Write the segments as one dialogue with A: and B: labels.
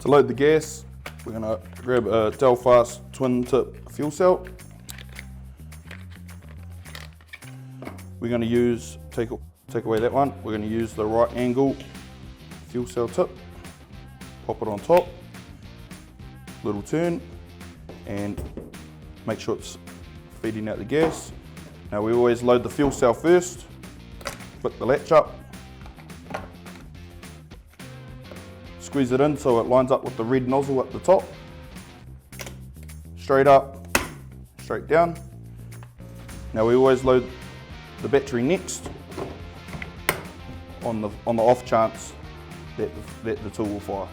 A: To load the gas, we're going to grab a Delfast twin tip fuel cell. We're going to use, take away that one, we're going to use the right angle fuel cell tip, pop it on top, little turn, and make sure it's feeding out the gas. Now we always load the fuel cell first, flick the latch up, squeeze it in so it lines up with the red nozzle at the top, straight up, straight down. Now we always load the battery next on the off chance that the tool will fire.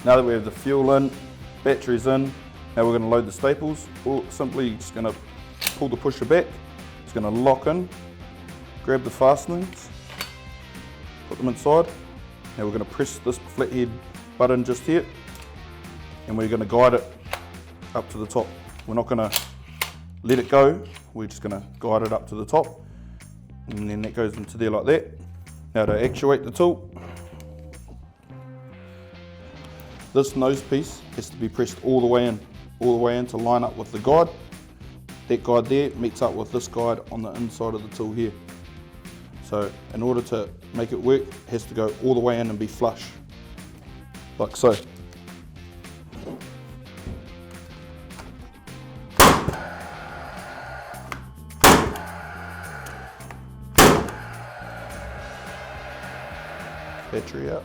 A: Now that we have the fuel in, batteries in, now we're going to load the staples. Or simply just going to pull the pusher back, it's going to lock in, grab the fastenings, put them inside. Now we're going to press this flathead button just here, and we're going to guide it up to the top. We're not going to let it go, we're just going to guide it up to the top, and then that goes into there like that. Now to actuate the tool, this nose piece has to be pressed all the way in to line up with the guide. That guide there meets up with this guide on the inside of the tool here. So in order to make it work, it has to go all the way in and be flush, like so. Battery out.